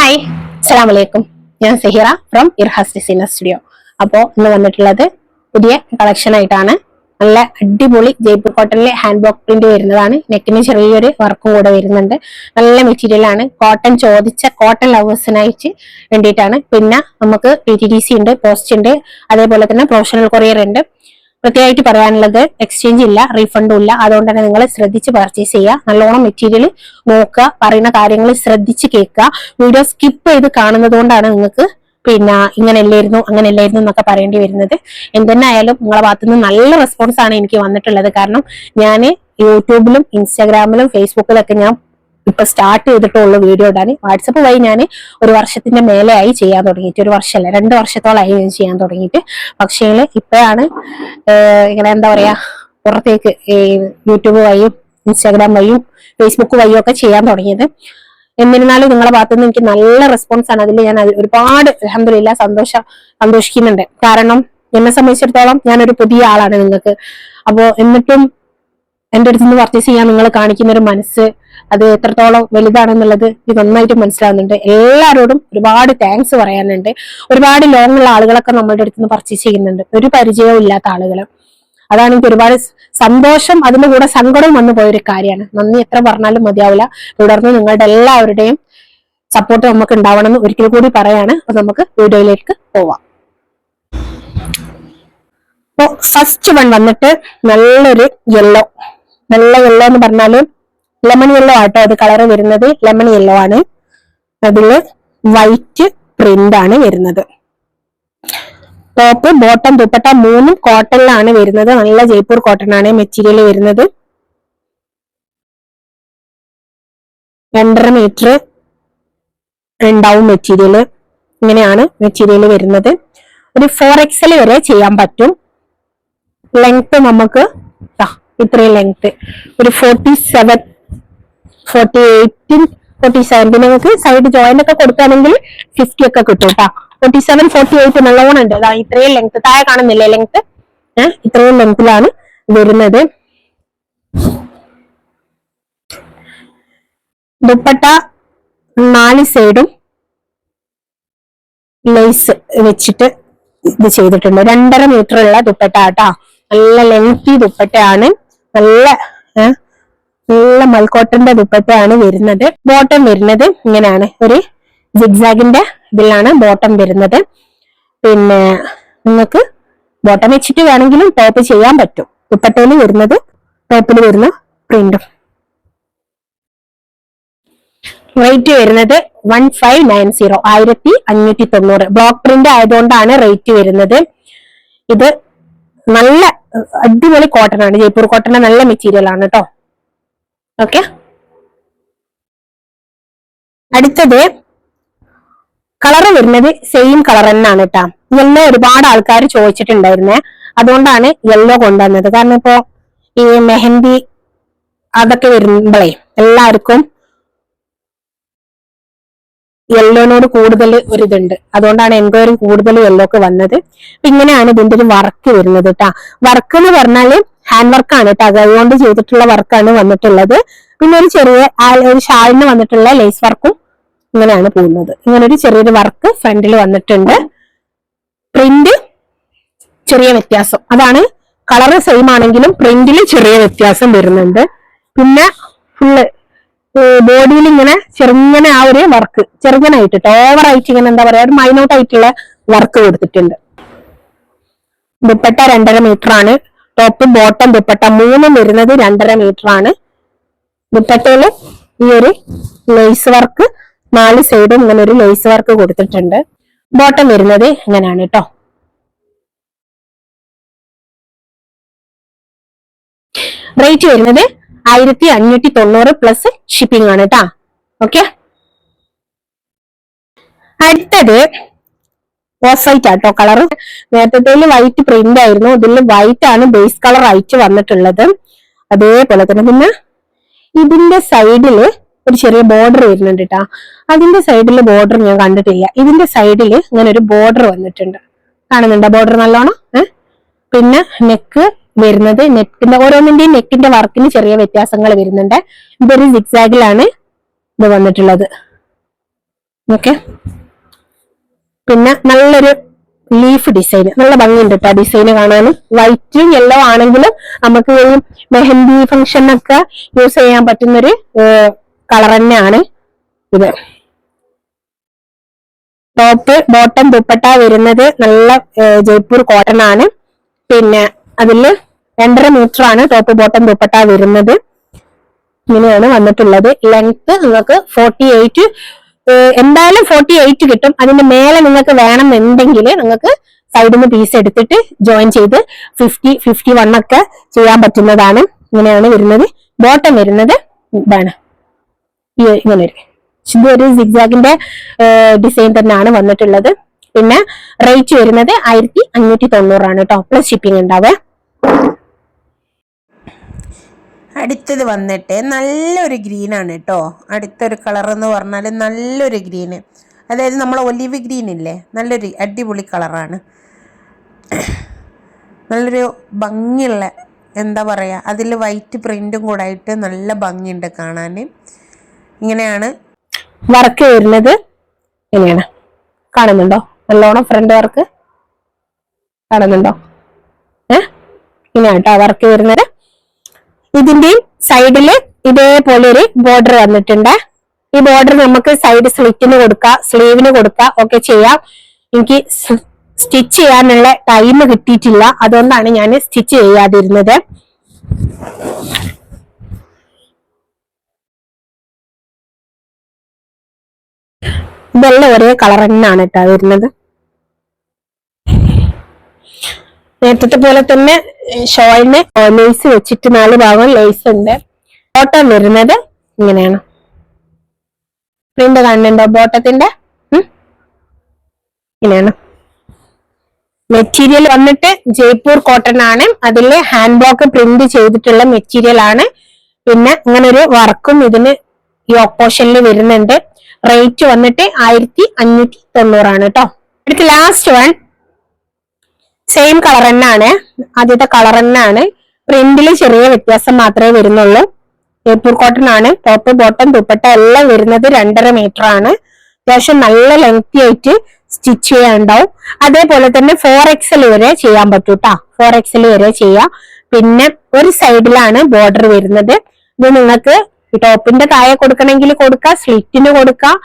Hi, അസ്സലാമു അലൈക്കും. ഞാൻ സഹിറ ഫ്രം ഇർഹാസ് ഡിസൈനർ സ്റ്റുഡിയോ. അപ്പോൾ ഇന്ന് വന്നിട്ടുള്ളത് പുതിയ കളക്ഷൻ ആയിട്ടാണ്. നല്ല അടിപൊളി ജയ്പൂർ കോട്ടണിലെ ഹാൻഡ് ബ്ലോക്ക് പ്രിന്റ് വരുന്നതാണ്. നെക്കിന് ചെറിയൊരു വർക്കും കൂടെ വരുന്നുണ്ട്. നല്ല മെറ്റീരിയൽ ആണ്. കോട്ടൺ ചോദിച്ച കോട്ടൺ ലവേഴ്സിനായിട്ട് വേണ്ടിയിട്ടാണ്. പിന്നെ നമുക്ക് PTDC ഉണ്ട്, പോസ്റ്റ് ഉണ്ട്, അതേപോലെ തന്നെ പ്രൊഫഷണൽ കൊറിയർ ഉണ്ട്. പ്രത്യേകമായിട്ട് പറയാനുള്ളത് എക്സ്ചേഞ്ച് ഇല്ല, റീഫണ്ടും ഇല്ല. അതുകൊണ്ട് തന്നെ നിങ്ങൾ ശ്രദ്ധിച്ച് പർച്ചേസ് ചെയ്യുക. നല്ലോണം മെറ്റീരിയൽ നോക്കുക, പറയുന്ന കാര്യങ്ങൾ ശ്രദ്ധിച്ച് കേൾക്കുക. വീഡിയോ സ്കിപ്പ് ചെയ്ത് കാണുന്നത് കൊണ്ടാണ് നിങ്ങൾക്ക് ഇങ്ങനെ അല്ലായിരുന്നു അങ്ങനെ അല്ലായിരുന്നു എന്നൊക്കെ പറയേണ്ടി വരുന്നത്. എന്തെന്നെ ആയാലും നിങ്ങളെ ഭാഗത്തുനിന്ന് നല്ല റെസ്പോൺസ് ആണ് എനിക്ക് വന്നിട്ടുള്ളത്. കാരണം ഞാൻ യൂട്യൂബിലും ഇൻസ്റ്റാഗ്രാമിലും ഫേസ്ബുക്കിലൊക്കെ ഞാൻ ഇപ്പൊ സ്റ്റാർട്ട് ചെയ്തിട്ടുള്ള വീഡിയോ ഇടാൻ. വാട്സപ്പ് വഴി ഞാൻ ഒരു വർഷത്തിന്റെ മേലെയായി ചെയ്യാൻ തുടങ്ങിയിട്ട്, ഒരു വർഷമല്ല 2 വർഷത്തോളമായി ഞാൻ ചെയ്യാൻ തുടങ്ങിയിട്ട്. പക്ഷേ ഇപ്പോഴാണ് ഇങ്ങനെ എന്താ പറയാ പുറത്തേക്ക് യൂട്യൂബ് വഴിയും ഇൻസ്റ്റാഗ്രാം വഴിയും ഫേസ്ബുക്ക് വഴിയും ഒക്കെ ചെയ്യാൻ തുടങ്ങിയത്. എന്നിരുന്നാലും നിങ്ങളുടെ ഭാഗത്തുനിന്ന് എനിക്ക് നല്ല റെസ്പോൺസ് ആണ്. അതിൽ ഞാൻ ഒരുപാട് അൽഹംദുലില്ലാഹ് സന്തോഷിക്കുന്നുണ്ട്. കാരണം എന്നെ സംബന്ധിച്ചിടത്തോളം ഞാനൊരു പുതിയ ആളാണ് നിങ്ങൾക്ക്. അപ്പോ എന്നിട്ടും എന്റെ അടുത്ത് നിന്ന് പർച്ചേസ് ചെയ്യാൻ നിങ്ങൾ കാണിക്കുന്ന ഒരു മനസ്സ്, അത് എത്രത്തോളം വലുതാണെന്നുള്ളത് ഇത് നന്നായിട്ട് മനസ്സിലാവുന്നുണ്ട്. എല്ലാവരോടും ഒരുപാട് താങ്ക്സ് പറയാനുണ്ട്. ഒരുപാട് ലോങ്ങുള്ള ആളുകളൊക്കെ നമ്മളുടെ അടുത്ത് നിന്ന് പർച്ചേസ് ചെയ്യുന്നുണ്ട്, ഒരു പരിചയവും ഇല്ലാത്ത ആളുകൾ. അതാണ് എനിക്ക് ഒരുപാട് സന്തോഷം, അതിന്റെ കൂടെ സങ്കടവും വന്നു പോയൊരു കാര്യമാണ്. നന്ദി എത്ര പറഞ്ഞാലും മതിയാവില്ല. തുടർന്ന് നിങ്ങളുടെ എല്ലാവരുടെയും സപ്പോർട്ട് നമുക്ക് ഉണ്ടാവണമെന്ന് ഒരിക്കൽ കൂടി പറയാണ്. അപ്പൊ നമുക്ക് വീഡിയോയിലേക്ക് പോവാം. അപ്പൊ ഫസ്റ്റ് വൺ വന്നിട്ട് നല്ലൊരു യെല്ലോ, നല്ല യെല്ലോ എന്ന് പറഞ്ഞാല് ലെമൺ യെല്ലോ ആട്ടോ അത് കളർ വരുന്നത്. ലെമൺ യെല്ലോ ആണ്. അതില് വൈറ്റ് പ്രിന്റ് ആണ് വരുന്നത്. ടോപ്പ് ബോട്ടം ദുപ്പട്ട 3 കോട്ടണിലാണ് വരുന്നത്. നല്ല ജയ്പൂർ കോട്ടൺ ആണ് മെറ്റീരിയൽ വരുന്നത്. 2.5 മീറ്റർ ഉണ്ടാവും മെറ്റീരിയൽ. ഇങ്ങനെയാണ് മെറ്റീരിയൽ വരുന്നത്. ഒരു 4XL വരെ ചെയ്യാൻ പറ്റും. ലെങ്ത് നമുക്ക് ഇത്രയും ലെങ്ത് ഒരു 47, 48, 47. പിന്നെ നമുക്ക് സൈഡ് ജോയിന്റ് ഒക്കെ കൊടുക്കുകയാണെങ്കിൽ 50 ഒക്കെ കിട്ടും കേട്ടോ. 47, 48 നല്ലോണം ഉണ്ട്. ഇത്രയും ലെങ്ത് താഴെ കാണുന്നില്ലേ ലെങ്ത്, ഇത്രയും ലെങ്ത്തിലാണ് വരുന്നത്. ദുപ്പട്ട 4 സൈഡും ലേസ് വെച്ചിട്ട് ഇത് ചെയ്തിട്ടുണ്ട്. 2.5 മീറ്റർ ഉള്ള ദുപ്പട്ട കേട്ടോ. നല്ല ലെങ്തി ദുപ്പട്ടയാണ്. നല്ല മൽക്കോട്ടന്റെ ദുപ്പട്ടയാണ് വരുന്നത്. ബോട്ടം വരുന്നത് ഇങ്ങനെയാണ്, ഒരു സിഗ്സാഗിന്റെ ഇതിലാണ് ബോട്ടം വരുന്നത്. പിന്നെ നിങ്ങൾക്ക് ബോട്ടം വെച്ചിട്ട് വേണമെങ്കിലും ടോപ്പ് ചെയ്യാൻ പറ്റും. ദുപ്പട്ടയിൽ വരുന്നത് ടോപ്പിൽ വരുന്ന പ്രിന്റും. റേറ്റ് വരുന്നത് 1590, 1590. ബ്ലോക്ക് പ്രിന്റ് ആയതുകൊണ്ടാണ് റേറ്റ് വരുന്നത്. ഇത് നല്ല അടിപൊളി കോട്ടൺ ആണ്, ജയ്പൂർ കോട്ടൺ നല്ല മെറ്റീരിയൽ ആണ് കേട്ടോ. ഓക്കെ, അടുത്തത് കളർ വരുന്നത് സെയിം കളർ തന്നെയാണ് കേട്ടാ. യെല്ലോ ഒരുപാട് ആൾക്കാർ ചോദിച്ചിട്ടുണ്ടായിരുന്നേ, അതുകൊണ്ടാണ് യെല്ലോ കൊണ്ടുവന്നത്. കാരണം ഇപ്പോ ഈ മെഹന്തി അതൊക്കെ വരുമ്പോഴേ എല്ലാവർക്കും യെല്ലോനോട് കൂടുതൽ ഒരിതുണ്ട്. അതുകൊണ്ടാണ് എൻക്വയറി കൂടുതൽ യെല്ലോക്ക് വന്നത്. ഇങ്ങനെയാണ് ഇതിന്റെ ഒരു വർക്ക് വരുന്നത് കേട്ടാ. വർക്ക് എന്ന് പറഞ്ഞാല് ഹാൻഡ് വർക്കാണ് കേട്ടോ. അതുകൊണ്ട് ചെയ്തിട്ടുള്ള വർക്കാണ് വന്നിട്ടുള്ളത്. പിന്നെ ഒരു ചെറിയ ഒരു ഷാളിന് വന്നിട്ടുള്ള ലേസ് വർക്കും ഇങ്ങനെയാണ് പോകുന്നത്. ഇങ്ങനെ ഒരു ചെറിയൊരു വർക്ക് ഫ്രണ്ടിൽ വന്നിട്ടുണ്ട്. പ്രിന്റ് ചെറിയ വ്യത്യാസം, അതാണ് കളർ സെയിം ആണെങ്കിലും പ്രിന്റിൽ ചെറിയ വ്യത്യാസം വരുന്നുണ്ട്. പിന്നെ ഫുള്ള് ബോഡിയിൽ ഇങ്ങനെ ചെറുങ്ങനെ ആ ഒരു വർക്ക് ചെറുങ്ങനായിട്ട് ഓവറായിട്ട് ഇങ്ങനെ എന്താ പറയാ ഒരു മൈന്യൂട്ട് ആയിട്ടുള്ള വർക്ക് കൊടുത്തിട്ടുണ്ട്. ദുപ്പട്ട 2.5 മീറ്റർ ആണ്. ടോപ്പ് ബോട്ടം ദുപ്പട്ട 3 വരുന്നത് 2.5 മീറ്റർ ആണ്. ദുപ്പട്ടയില് ഈ ഒരു ലേസ് വർക്ക് 4 സൈഡും ഇങ്ങനെ ഒരു ലേസ് വർക്ക് കൊടുത്തിട്ടുണ്ട്. ബോട്ടം വരുന്നത് ഇങ്ങനെയാണ് കേട്ടോ. റേറ്റ് വരുന്നത് 1590 പ്ലസ് ഷിപ്പിംഗ് ആണ് കേട്ടാ. ഓക്കെ, അടുത്തത് ഓഫ് വൈറ്റ് ആട്ടോ കളർ. നേരത്തെ വൈറ്റ് പ്രിന്റ് ആയിരുന്നു, ഇതിൽ വൈറ്റ് ആണ് ബേസ് കളർ ആയിട്ട് വന്നിട്ടുള്ളത്. അതേപോലെ തന്നെ പിന്നെ ഇതിന്റെ സൈഡില് ഒരു ചെറിയ ബോർഡർ വരുന്നുണ്ട് കേട്ടാ. അതിന്റെ സൈഡില് ബോർഡർ ഞാൻ കണ്ടിട്ടില്ല. ഇതിന്റെ സൈഡില് ഇങ്ങനെ ഒരു ബോർഡർ വന്നിട്ടുണ്ട്, കാണുന്നുണ്ടോ ബോർഡർ നല്ലോണം. പിന്നെ നെക്ക് വരുന്നത്, നെക്കിന്റെ ഓരോന്നിന്റെയും നെക്കിന്റെ വർക്കിന് ചെറിയ വ്യത്യാസങ്ങൾ വരുന്നുണ്ട്. ഇതൊരു സിക്സാഗിലാണ് ഇത് വന്നിട്ടുള്ളത്. ഓക്കെ. പിന്നെ നല്ലൊരു ലീഫ് ഡിസൈൻ, നല്ല ഭംഗിയുണ്ട് കേട്ടോ ഡിസൈൻ കാണാനും. വൈറ്റും യെല്ലോ ആണെങ്കിലും നമുക്ക് ഈ മെഹന്തി ഫംഗ്ഷനൊക്കെ യൂസ് ചെയ്യാൻ പറ്റുന്നൊരു കളർ തന്നെയാണ് ഇത്. ടോപ്പ് ബോട്ടം ദുപ്പട്ട വരുന്നത് നല്ല ജയ്പൂർ കോട്ടൺ ആണ്. പിന്നെ അതില് 2.5 മീറ്റർ ആണ് ടോപ്പ് ബോട്ടം ദുപ്പട്ട വരുന്നത്. ഇങ്ങനെയാണ് വന്നിട്ടുള്ളത്. ലെങ്ത് നിങ്ങൾക്ക് 48, എന്തായാലും 48 കിട്ടും. അതിന്റെ മേലെ നിങ്ങൾക്ക് വേണമെന്നുണ്ടെങ്കിൽ നിങ്ങൾക്ക് സൈഡിൽ നിന്ന് പീസ് എടുത്തിട്ട് ജോയിൻ ചെയ്ത് 50, 51 ഒക്കെ ചെയ്യാൻ പറ്റുന്നതാണ്. ഇങ്ങനെയാണ് വരുന്നത്. ബോട്ടം വരുന്നത് ഇതാണ്, ഇങ്ങനെ ഇതൊരു സിഗ്സാഗിന്റെ ഡിസൈൻ തന്നെയാണ് വന്നിട്ടുള്ളത്. പിന്നെ റേറ്റ് വരുന്നത് 1590 കേട്ടോ, പ്ലസ് ഷിപ്പിംഗ് ഉണ്ടാവേ. അടുത്തത് വന്നിട്ട് നല്ലൊരു ഗ്രീനാണ് കേട്ടോ. അടുത്തൊരു കളർ എന്ന് പറഞ്ഞാൽ നല്ലൊരു ഗ്രീന്, അതായത് നമ്മൾ ഒലിവ് ഗ്രീൻ ഇല്ലേ, നല്ലൊരു അടിപൊളി കളറാണ്. നല്ലൊരു ഭംഗിയുള്ള, എന്താ പറയുക, അതിൽ വൈറ്റ് പ്രിന്റും കൂടെ ആയിട്ട് നല്ല ഭംഗിയുണ്ട് കാണാൻ. ഇങ്ങനെയാണ് വർക്ക് വരുന്നത്. ഇങ്ങനെയാണ്, കാണുന്നുണ്ടോ? നല്ലോണം ഫ്രണ്ട് വർക്ക് കാണുന്നുണ്ടോ? ഇങ്ങനെയാണ് കേട്ടോ വർക്ക് വരുന്നത്. ഇതിന്റെയും സൈഡില് ഇതേപോലെ ഒരു ബോർഡർ വന്നിട്ടുണ്ട്. ഈ ബോർഡർ നമുക്ക് സൈഡ് സ്ലിറ്റിന് കൊടുക്കാം, സ്ലീവിന് കൊടുക്കാം, ഒക്കെ ചെയ്യാം. എനിക്ക് സ്റ്റിച്ച് ചെയ്യാനുള്ള ടൈം കിട്ടിയിട്ടില്ല, അതുകൊണ്ടാണ് ഞാൻ സ്റ്റിച്ച് ചെയ്യാതിരുന്നത്. ഇതെല്ലാം ഒരേ കളർ തന്നെയാണ് കേട്ടോ വരുന്നത്. നേരത്തെ പോലെ തന്നെ ഷോളിന് ലേസ് വെച്ചിട്ട് 4 ഭാഗം ലേസ് ഉണ്ട്. ബോട്ടം വരുന്നത് ഇങ്ങനെയാണ്. പ്രിന്റ് കാണുന്നുണ്ടോ ബോട്ടത്തിന്റെ? ഇങ്ങനെയാണ്. മെറ്റീരിയൽ വന്നിട്ട് ജയ്പൂർ കോട്ടൺ ആണ്. അതില് ഹാൻഡ് ബ്ലോക്ക് പ്രിന്റ് ചെയ്തിട്ടുള്ള മെറ്റീരിയൽ ആണ്. പിന്നെ അങ്ങനെ ഒരു വർക്കും ഇതിന് ഈ ഓപ്പോഷനിൽ വരുന്നുണ്ട്. റേറ്റ് വന്നിട്ട് 1590 ആണ് കേട്ടോ. അടുത്ത ലാസ്റ്റ് വൺ സെയിം കളർ തന്നെയാണ്, ആദ്യത്തെ കളർ തന്നെയാണ്. പ്രിന്റിൽ ചെറിയ വ്യത്യാസം മാത്രമേ വരുന്നുള്ളൂ. ജയ്പൂർ കോട്ടൺ ആണ്. ടോപ്പ് ബോട്ടം ദുപ്പട്ട എല്ലാം വരുന്നത് 2.5 മീറ്റർ ആണ്. അത്യാവശ്യം നല്ല ലെങ്തി ആയിട്ട് സ്റ്റിച്ച് ചെയ്യാനുണ്ടാവും. അതേപോലെ തന്നെ 4XL വരെ ചെയ്യാൻ പറ്റും കേട്ടോ, 4XL വരെ ചെയ്യാം. പിന്നെ ഒരു സൈഡിലാണ് ബോർഡർ വരുന്നത്. ഇത് നിങ്ങൾക്ക് ടോപ്പിന്റെ താഴെ കൊടുക്കണമെങ്കിൽ കൊടുക്കാം, സ്ലിറ്റിന് കൊടുക്കാം,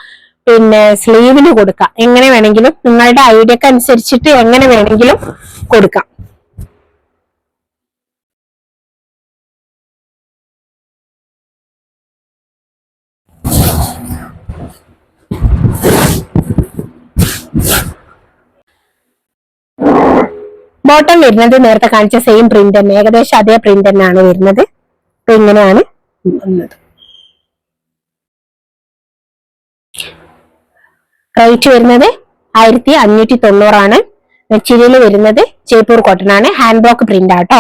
പിന്നെ സ്ലീവിന് കൊടുക്കാം. എങ്ങനെ വേണമെങ്കിലും നിങ്ങളുടെ ഐഡിയക്ക് അനുസരിച്ചിട്ട് എങ്ങനെ വേണമെങ്കിലും കൊടുക്കാം. ബോട്ടം വരുന്നത് നേരത്തെ കാണിച്ച സെയിം പ്രിന്റ് തന്നെ, ഏകദേശം അതേ പ്രിന്റ് തന്നെയാണ് വരുന്നത്. അപ്പൊ ഇങ്ങനെയാണ് വന്നത്. റേറ്റ് വരുന്നത് 1590 ആണ്. മെറ്റീരിയൽ വരുന്നത് ജയ്പൂർ കോട്ടൺ ആണ്. ഹാൻഡ് ബ്ലോക്ക് പ്രിന്റ് ആട്ടോ.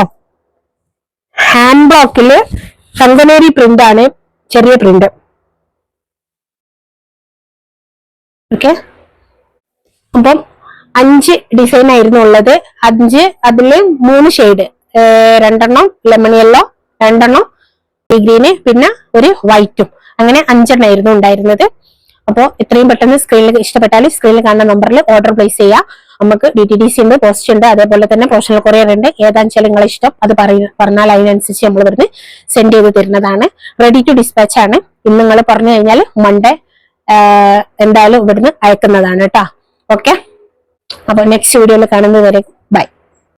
ഹാൻഡ് ബ്ലോക്കില് കങ്കനേരി പ്രിന്റ് ആണ്, ചെറിയ പ്രിന്റ്. ഓക്കെ. അപ്പം 5 ഡിസൈൻ ആയിരുന്നു ഉള്ളത്. 5 അതില് 3 ഷെയ്ഡ്, 2 ലെമൺ യെല്ലോ, 2 ഗ്രീന്, പിന്നെ ഒരു വൈറ്റും, അങ്ങനെ 5 ആയിരുന്നു ഉണ്ടായിരുന്നത്. അപ്പോൾ എത്രയും പെട്ടെന്ന് സ്ക്രീനിൽ ഇഷ്ടപ്പെട്ടാൽ സ്ക്രീനിൽ കാണുന്ന നമ്പറിൽ ഓർഡർ പ്ലേസ് ചെയ്യാം. നമുക്ക് DTDC ഉണ്ട്, പോസ്റ്റ് ഉണ്ട്, അതേപോലെ തന്നെ പ്രൊഫഷണൽ കൊറിയർ ഉണ്ട്. ഏതാണെന്ന് വെച്ചാൽ നിങ്ങളെ ഇഷ്ടം അത് പറഞ്ഞാൽ അതിനനുസരിച്ച് നമ്മൾ ഇവിടുന്ന് സെൻഡ് ചെയ്ത് തരുന്നതാണ്. റെഡി ടു ഡിസ്പാച്ച് ആണ്. ഇന്ന് നിങ്ങൾ പറഞ്ഞു കഴിഞ്ഞാൽ മൺഡേ എന്തായാലും ഇവിടുന്ന് അയക്കുന്നതാണ് കേട്ടോ. ഓക്കെ. അപ്പൊ നെക്സ്റ്റ് വീഡിയോയിൽ കാണുന്നത് വരെ